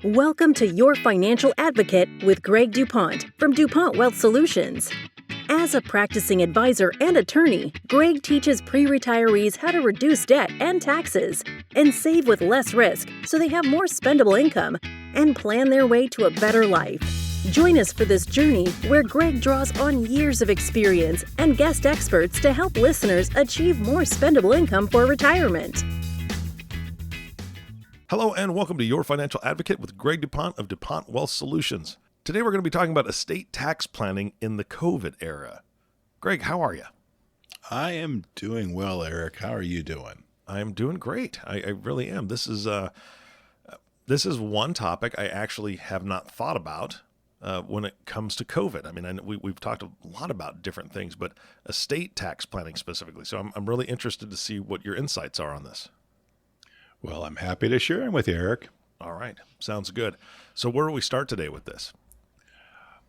Welcome to Your Financial Advocate with Greg DuPont from DuPont Wealth Solutions. As a practicing advisor and attorney, Greg teaches pre-retirees how to reduce debt and taxes and save with less risk so they have more spendable income and plan their way to a better life. Join us for this journey where Greg draws on years of experience and guest experts to help listeners achieve more spendable income for retirement. Hello and welcome to Your Financial Advocate with Greg DuPont of DuPont Wealth Solutions. Today we're going to be talking about estate tax planning in the COVID era. Greg, how are you? I am doing well, Eric. How are you doing? I am doing great. I really am. This is one topic I actually have not thought about when it comes to COVID. I mean, we've talked a lot about different things, but estate tax planning specifically. So I'm really interested to see what your insights are on this. Well, I'm happy to share them with you, Eric. All right. Sounds good. So where do we start today with this?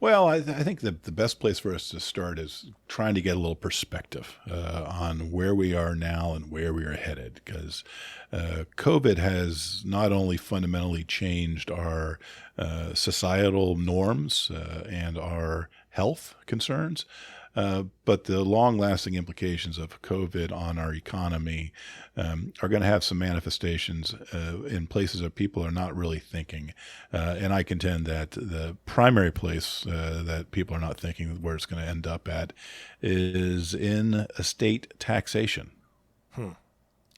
Well, I think the best place for us to start is trying to get a little perspective on where we are now and where we are headed, because COVID has not only fundamentally changed our societal norms and our health concerns, but the long-lasting implications of COVID on our economy are going to have some manifestations in places that people are not really thinking. And I contend that the primary place that people are not thinking where it's going to end up at is in estate taxation.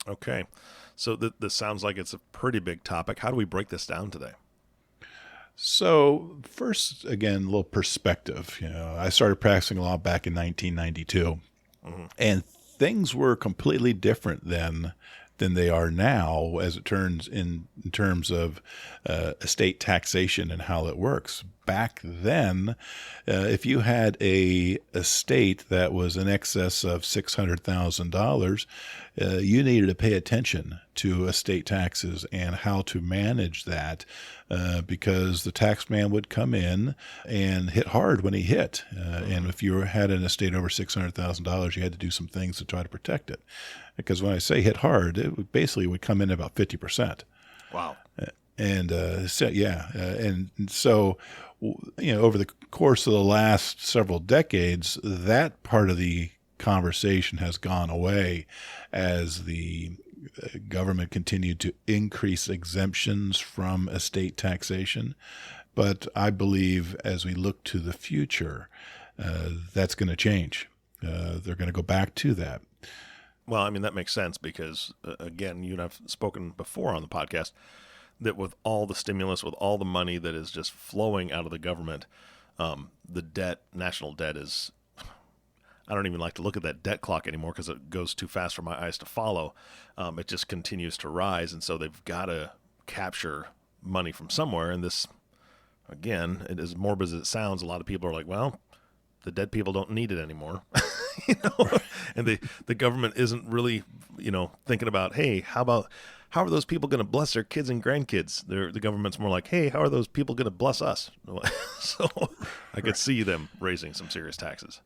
Okay. So this sounds like it's a pretty big topic. How do we break this down today? So first, again, a little perspective. I started practicing law back in 1992, and things were completely different then than they are now, as it turns in terms of estate taxation and how it works. Back then, if you had a estate that was in excess of $600,000, you needed to pay attention to estate taxes and how to manage that, because the tax man would come in and hit hard when he hit. And if you had an estate over $600,000, you had to do some things to try to protect it. Because when I say hit hard, it would come in about 50%. Wow. And so over the course of the last several decades, that part of the conversation has gone away as the government continued to increase exemptions from estate taxation. But I believe as we look to the future, that's going to change. They're going to go back to that. Well, I mean, that makes sense because, again, you and I've spoken before on the podcast that with all the stimulus, with all the money that is just flowing out of the government, the debt, national debt is, I don't even like to look at that debt clock anymore because it goes too fast for my eyes to follow. It just continues to rise. And so they've got to capture money from somewhere. And this, again, as morbid as it sounds, a lot of people are like, well, the dead people don't need it anymore. And the government isn't really, thinking about, hey, how are those people going to bless their kids and grandkids? The government's more like, hey, how are those people going to bless us? So I could see them raising some serious taxes.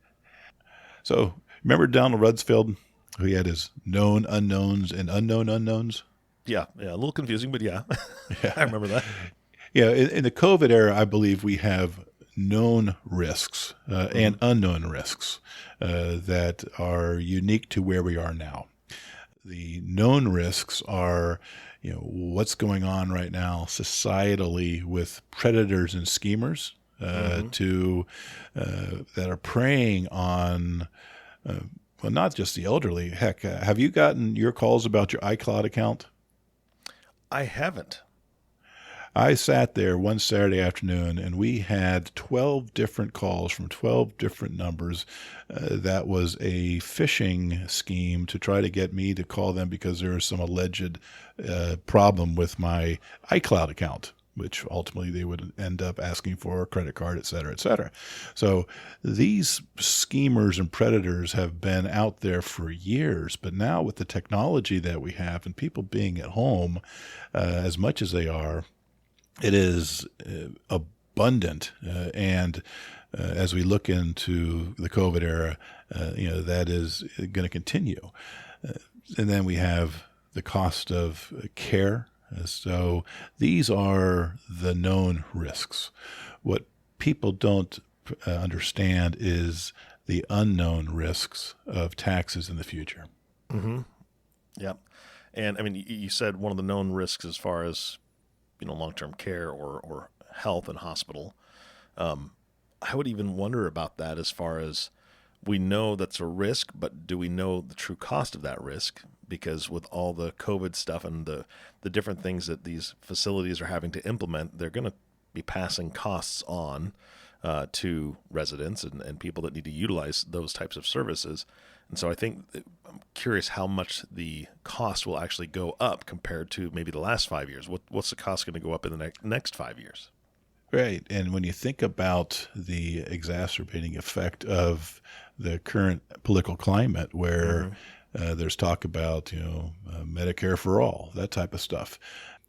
So remember Donald Rumsfeld, who had his known unknowns and unknown unknowns? Yeah, a little confusing, but yeah. I remember that. Yeah, in the COVID era, I believe we have known risks and unknown risks that are unique to where we are now. The known risks are, what's going on right now societally with predators and schemers that are preying on, not just the elderly. Heck, have you gotten your calls about your iCloud account? I haven't. I sat there one Saturday afternoon and we had 12 different calls from 12 different numbers. That was a phishing scheme to try to get me to call them because there was some alleged problem with my iCloud account, which ultimately they would end up asking for a credit card, et cetera, et cetera. So these schemers and predators have been out there for years, but now with the technology that we have and people being at home as much as they are, it is abundant, and as we look into the COVID era, that is going to continue. And then we have the cost of care So these are the known risks. What people don't understand is the unknown risks of taxes in the future. Mm-hmm. Yep. And I mean, you said one of the known risks as far as, long-term care or health and hospital. I would even wonder about that as far as we know that's a risk, but do we know the true cost of that risk? Because with all the COVID stuff and the different things that these facilities are having to implement, they're going to be passing costs on to residents and people that need to utilize those types of services. And so I'm curious how much the cost will actually go up compared to maybe the last 5 years. What's the cost going to go up in the next 5 years? Right. And when you think about the exacerbating effect of the current political climate where there's talk about, Medicare for all, that type of stuff,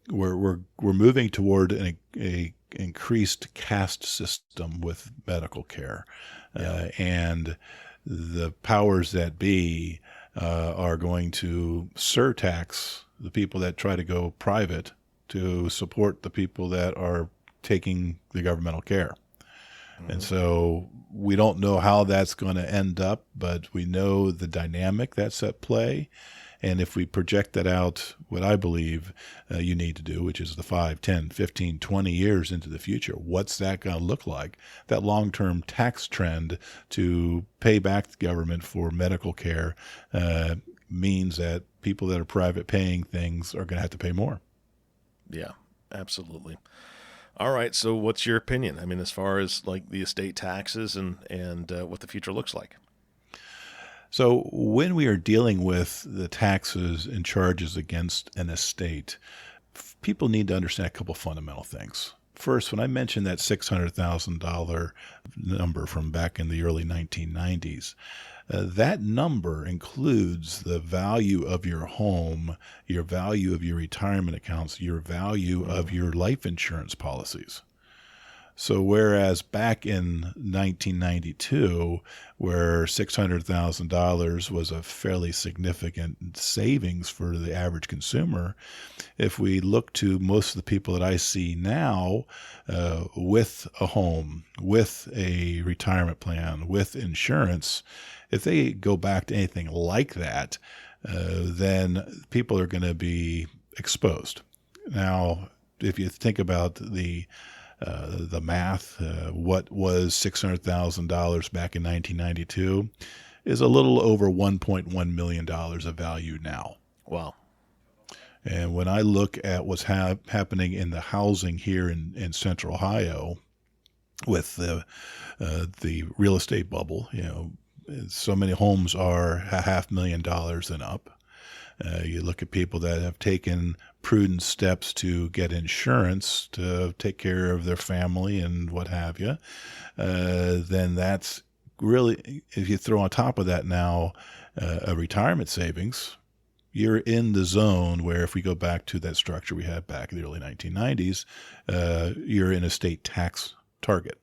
we're moving toward a increased caste system with medical care. And the powers that be are going to surtax the people that try to go private to support the people that are taking the governmental care. And so we don't know how that's going to end up, but we know the dynamic that's at play. And if we project that out, what I believe you need to do, which is the 5, 10, 15, 20 years into the future, what's that going to look like? That long-term tax trend to pay back the government for medical care means that people that are private paying things are going to have to pay more. Yeah, absolutely. All right. So what's your opinion? I mean, as far as like the estate taxes and what the future looks like? So when we are dealing with the taxes and charges against an estate, people need to understand a couple fundamental things. First, when I mentioned that $600,000 number from back in the early 1990s, that number includes the value of your home, your value of your retirement accounts, your value of your life insurance policies. So whereas back in 1992, where $600,000 was a fairly significant savings for the average consumer, if we look to most of the people that I see now with a home, with a retirement plan, with insurance, if they go back to anything like that, then people are going to be exposed. Now, if you think about the math, what was $600,000 back in 1992 is a little over $1.1 million of value now. Wow. And when I look at what's happening in the housing here in Central Ohio with the real estate bubble, so many homes are $500,000 and up. You look at people that have taken prudent steps to get insurance to take care of their family and what have you, then that's really, if you throw on top of that now a retirement savings, you're in the zone where if we go back to that structure we had back in the early 1990s, you're in a state tax target.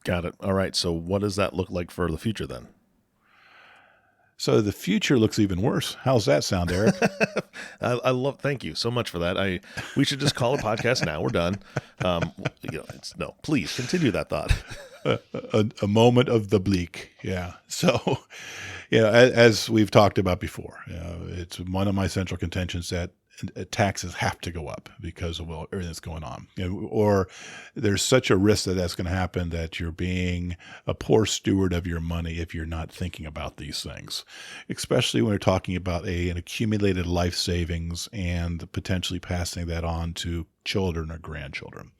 Got it. All right. So what does that look like for the future then? So the future looks even worse. How's that sound, Eric? Thank you so much for that. We should just call a podcast now. We're done. Please continue that thought. A moment of the bleak. Yeah. So, as we've talked about before, it's one of my central contentions that taxes have to go up because of everything that's going on, or there's such a risk that that's going to happen that you're being a poor steward of your money if you're not thinking about these things, especially when we're talking about an accumulated life savings and potentially passing that on to children or grandchildren.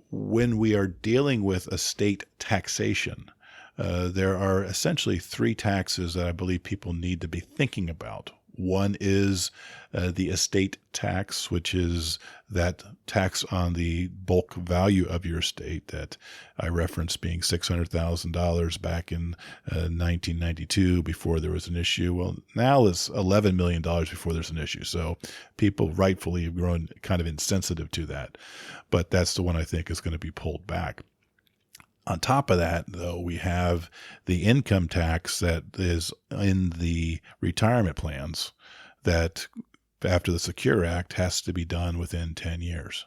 When we are dealing with estate taxation, there are essentially three taxes that I believe people need to be thinking about. One is the estate tax, which is that tax on the bulk value of your estate that I referenced being $600,000 back in 1992 before there was an issue. Well, now it's $11 million before there's an issue. So people rightfully have grown kind of insensitive to that. But that's the one I think is going to be pulled back. On top of that, though, we have the income tax that is in the retirement plans that after the Secure Act has to be done within 10 years.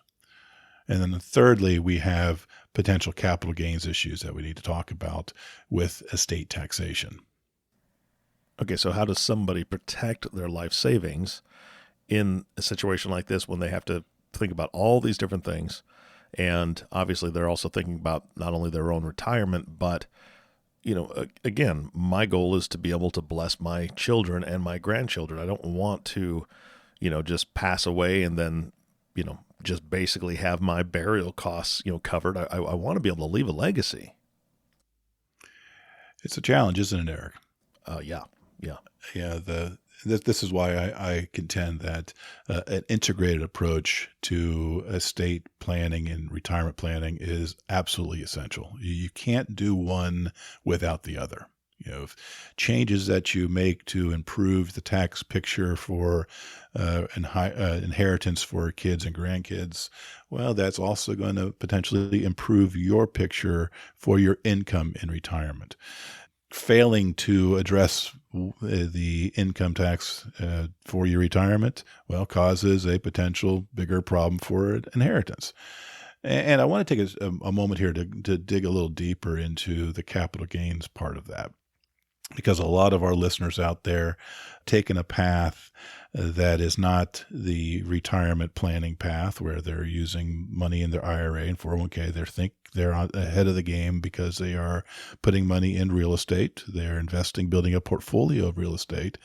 And then thirdly, we have potential capital gains issues that we need to talk about with estate taxation. Okay, so how does somebody protect their life savings in a situation like this when they have to think about all these different things? And obviously they're also thinking about not only their own retirement, but, again, my goal is to be able to bless my children and my grandchildren. I don't want to, just pass away and then, just basically have my burial costs, covered. I want to be able to leave a legacy. It's a challenge, isn't it, Eric? Yeah. Yeah. This is why I contend that an integrated approach to estate planning and retirement planning is absolutely essential. You can't do one without the other. Changes that you make to improve the tax picture for inheritance for kids and grandkids, well, that's also going to potentially improve your picture for your income in retirement. Failing to address the income tax for your retirement, well, causes a potential bigger problem for inheritance. And I want to take a moment here to dig a little deeper into the capital gains part of that, because a lot of our listeners out there taking a path that is not the retirement planning path where they're using money in their IRA and 401k. They think they're ahead of the game because they are putting money in real estate. They're investing, building a portfolio of real estate.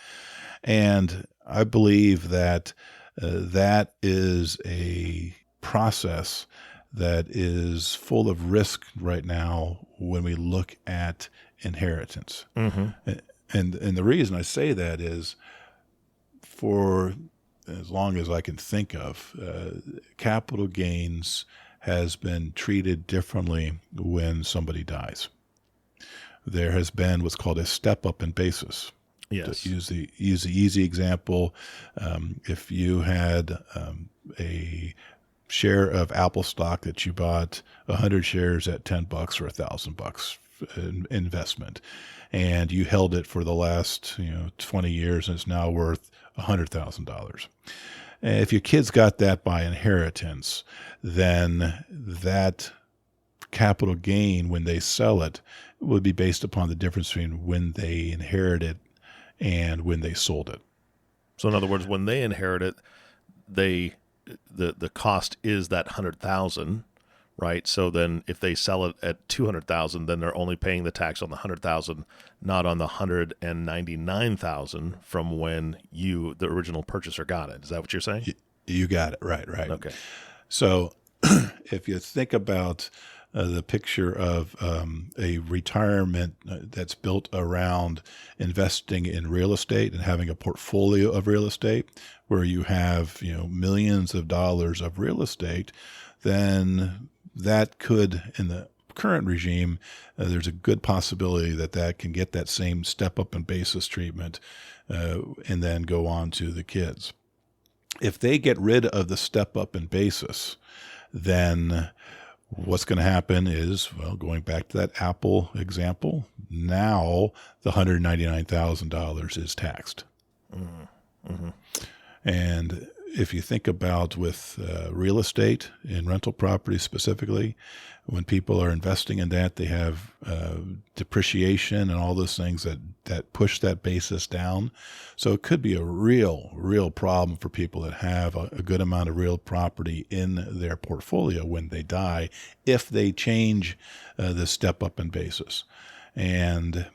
And I believe that that is a process that is full of risk right now when we look at inheritance. Mm-hmm. And the reason I say that is, for as long as I can think of, capital gains has been treated differently when somebody dies. There has been what's called a step up in basis. Yes. To use the easy example, if you had a share of Apple stock that you bought 100 shares at $10 or $1,000 investment, and you held it for the last 20 years, and it's now worth $100,000. If your kids got that by inheritance, then that capital gain when they sell it would be based upon the difference between when they inherited and when they sold it. So in other words, when they inherit it, the cost is that 100,000, right? So then if they sell it at 200,000, then they're only paying the tax on the 100,000, not on the 199,000 from when the original purchaser, got it. Is that what you're saying? You got it. Right. Okay. So if you think about the picture of a retirement that's built around investing in real estate and having a portfolio of real estate where you have millions of dollars of real estate, then that could, in the current regime, there's a good possibility that can get that same step up in basis treatment and then go on to the kids. If they get rid of the step up in basis, then what's going to happen is, going back to that Apple example, now the $199,000 is taxed. Mm-hmm. And if you think about with real estate and rental property specifically, when people are investing in that, they have depreciation and all those things that push that basis down. So it could be a real problem for people that have a good amount of real property in their portfolio when they die, if they change the step up in basis. And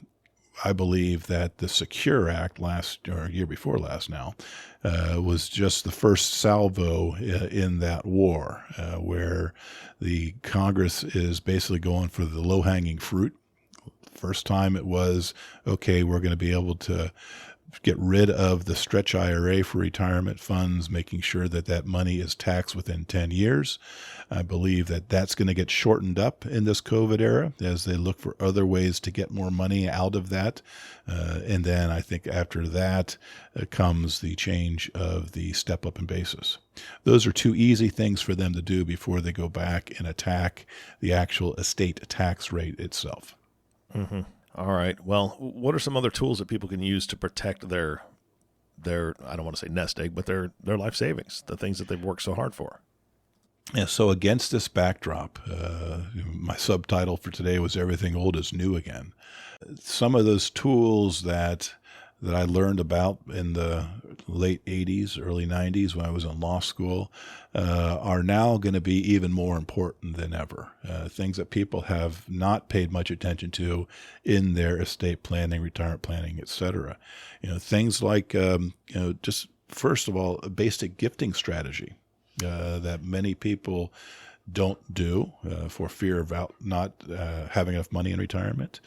I believe that the Secure Act year before last now, was just the first salvo in that war, where the Congress is basically going for the low-hanging fruit. First time it was, okay, we're going to be able to get rid of the stretch IRA for retirement funds, making sure that money is taxed within 10 years. I believe that that's going to get shortened up in this COVID era as they look for other ways to get more money out of that. And then I think after that comes the change of the step up in basis. Those are two easy things for them to do before they go back and attack the actual estate tax rate itself. Mm-hmm. All right. Well, what are some other tools that people can use to protect their their, I don't want to say nest egg, but their life savings, the things that they've worked so hard for. Yeah, so against this backdrop, my subtitle for today was Everything Old is New Again. Some of those tools that I learned about in the late 80s, early 90s when I was in law school are now going to be even more important than ever. Things that people have not paid much attention to in their estate planning, retirement planning, et cetera. Things like, just first of all, a basic gifting strategy that many people don't do for fear of not having enough money in retirement.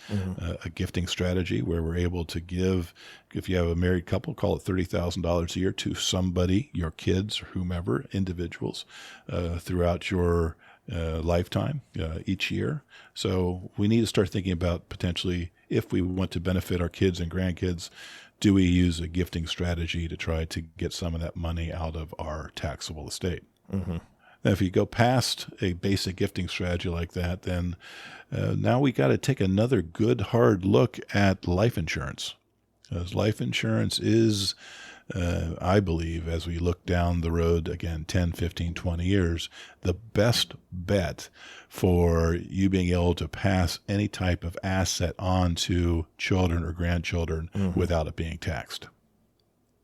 A gifting strategy where we're able to give, if you have a married couple, call it $30,000 a year to somebody, your kids or whomever, individuals, throughout your lifetime each year. So we need to start thinking about potentially, if we want to benefit our kids and grandkids, do we use a gifting strategy to try to get some of that money out of our taxable estate? Now, if you go past a basic gifting strategy like that, then now we got to take another good hard look at life insurance. Because life insurance is, I believe, as we look down the road, again, 10, 15, 20 years, the best bet for you being able to pass any type of asset on to children or grandchildren without it being taxed.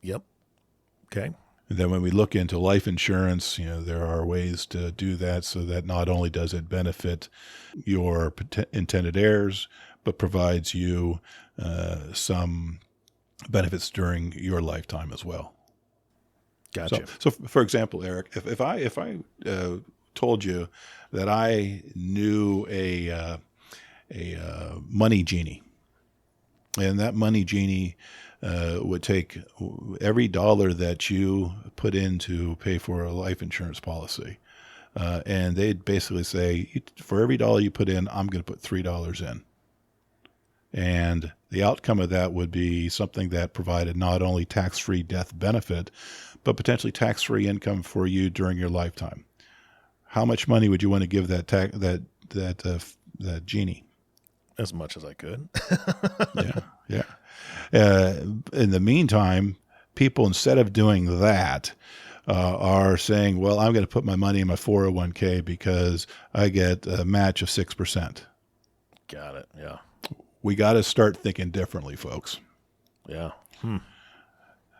Yep. Okay. And then when we look into life insurance, there are ways to do that so that not only does it benefit your intended heirs, but provides you some benefits during your lifetime as well. Gotcha. So for example, Eric, if I told you that I knew a money genie, and that money genie would take every dollar that you put in to pay for a life insurance policy, and they'd basically say, for every dollar you put in, I'm going to put $3 in. And the outcome of that would be something that provided not only tax-free death benefit, but potentially tax-free income for you during your lifetime. How much money would you want to give that genie? As much as I could. Yeah. In the meantime, people, instead of doing that, are saying, well, I'm going to put my money in my 401k because I get a match of 6%. Got it. Yeah. We got to start thinking differently, folks. Yeah.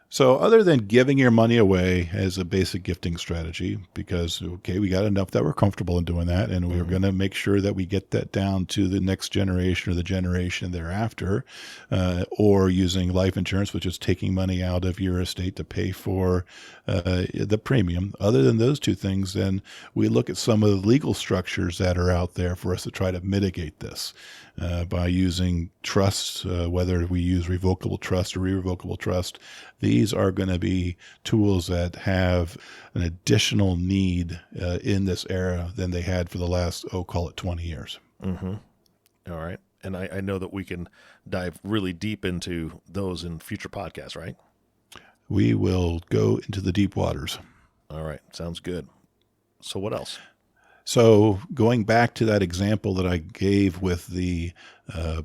So other than giving your money away as a basic gifting strategy, because, okay, we got enough that we're comfortable in doing that, and we're going to make sure that we get that down to the next generation or the generation thereafter, or using life insurance, which is taking money out of your estate to pay for the premium. Other than those two things, then we look at some of the legal structures that are out there for us to try to mitigate this. By using trusts, whether we use revocable trust or irrevocable trust, these are going to be tools that have an additional need in this era than they had for the last, call it 20 years. All right. And I know that we can dive really deep into those in future podcasts, right? We will go into the deep waters. All right. Sounds good. So what else? So going back to that example that I gave with the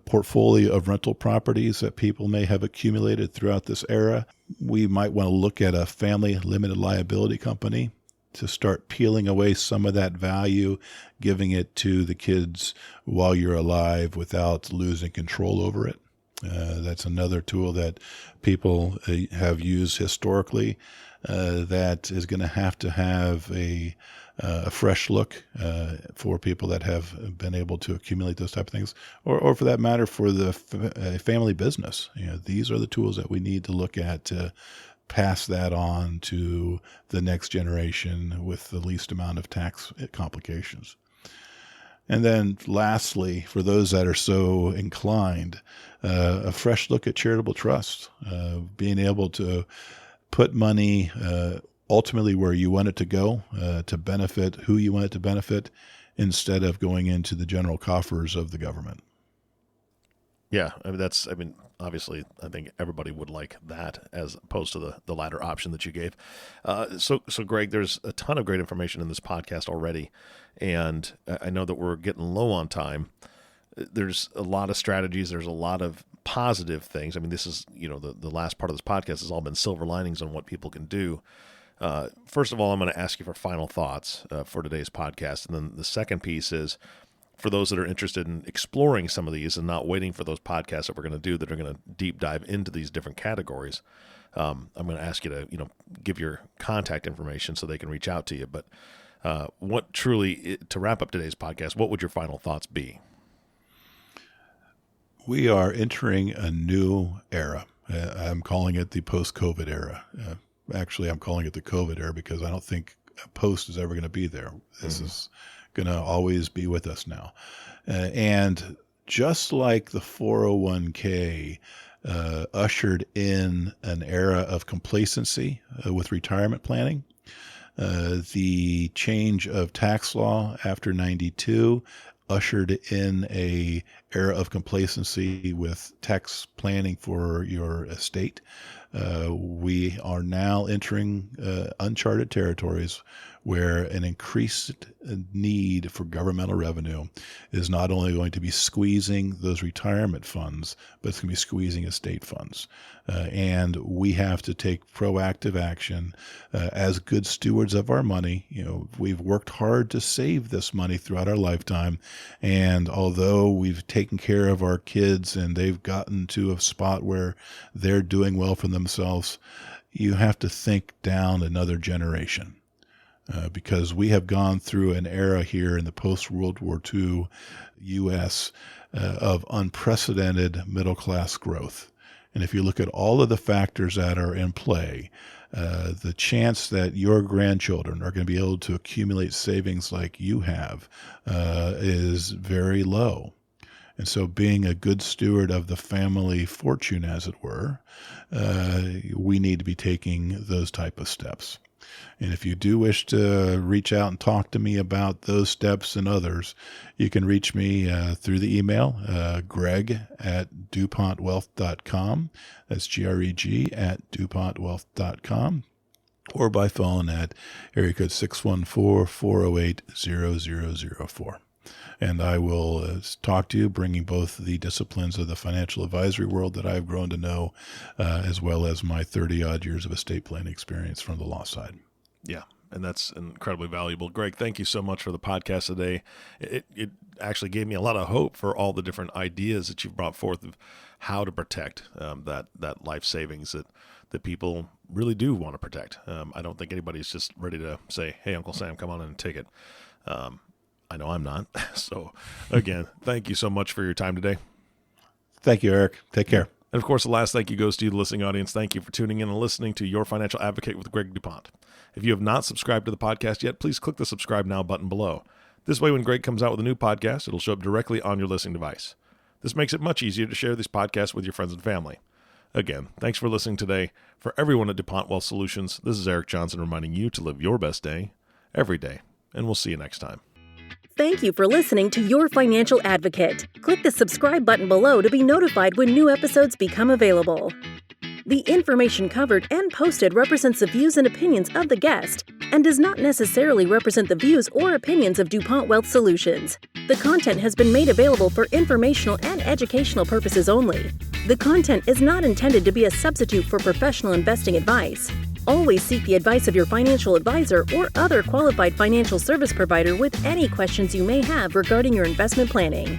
portfolio of rental properties that people may have accumulated throughout this era, we might want to look at a family limited liability company to start peeling away some of that value, giving it to the kids while you're alive without losing control over it. That's another tool that people have used historically that is going to have a fresh look for people that have been able to accumulate those type of things, or for that matter, for the family business. These are the tools that we need to look at to pass that on to the next generation with the least amount of tax complications. And then lastly, for those that are so inclined, a fresh look at charitable trusts, being able to put money ultimately where you want it to go, to benefit who you want it to benefit, instead of going into the general coffers of the government. Yeah, obviously, I think everybody would like that as opposed to the latter option that you gave. So Greg, there's a ton of great information in this podcast already, and I know that we're getting low on time. There's a lot of strategies. There's a lot of positive things. I mean, this is, the last part of this podcast has all been silver linings on what people can do. First of all, I'm going to ask you for final thoughts for today's podcast. And then the second piece is for those that are interested in exploring some of these and not waiting for those podcasts that we're going to do that are going to deep dive into these different categories. I'm going to ask you to, give your contact information so they can reach out to you. But to wrap up today's podcast, what would your final thoughts be? We are entering a new era. I'm calling it the post-COVID era. Actually, I'm calling it the COVID era because I don't think post is ever going to be there. This is going to always be with us now. And just like the 401k ushered in an era of complacency with retirement planning, the change of tax law after 92 ushered in a era of complacency with tax planning for your estate. We are now entering uncharted territories where an increased need for governmental revenue is not only going to be squeezing those retirement funds, but it's going to be squeezing estate funds. And we have to take proactive action as good stewards of our money. We've worked hard to save this money throughout our lifetime. And although we've taken care of our kids and they've gotten to a spot where they're doing well for themselves, you have to think down another generation. Because we have gone through an era here in the post-World War II U.S. Of unprecedented middle-class growth. And if you look at all of the factors that are in play, the chance that your grandchildren are going to be able to accumulate savings like you have is very low. And so being a good steward of the family fortune, as it were, we need to be taking those type of steps. And if you do wish to reach out and talk to me about those steps and others, you can reach me through the email, greg@dupontwealth.com. That's Greg @dupontwealth.com. Or by phone at area code 614-408-0004. And I will talk to you, bringing both the disciplines of the financial advisory world that I've grown to know, as well as my 30-odd years of estate planning experience from the law side. Yeah, and that's incredibly valuable. Greg, thank you so much for the podcast today. It actually gave me a lot of hope for all the different ideas that you've brought forth of how to protect that life savings that people really do want to protect. I don't think anybody's just ready to say, hey, Uncle Sam, come on in and take it. I know I'm not. So, again, thank you so much for your time today. Thank you, Eric. Take care. And, of course, the last thank you goes to you, the listening audience. Thank you for tuning in and listening to Your Financial Advocate with Greg DuPont. If you have not subscribed to the podcast yet, please click the subscribe now button below. This way, when Greg comes out with a new podcast, it'll show up directly on your listening device. This makes it much easier to share these podcasts with your friends and family. Again, thanks for listening today. For everyone at DuPont Wealth Solutions, this is Eric Johnson reminding you to live your best day every day, and we'll see you next time. Thank you for listening to Your Financial Advocate. Click the subscribe button below to be notified when new episodes become available. The information covered and posted represents the views and opinions of the guest and does not necessarily represent the views or opinions of DuPont Wealth Solutions. The content has been made available for informational and educational purposes only. The content is not intended to be a substitute for professional investing advice. Always seek the advice of your financial advisor or other qualified financial service provider with any questions you may have regarding your investment planning.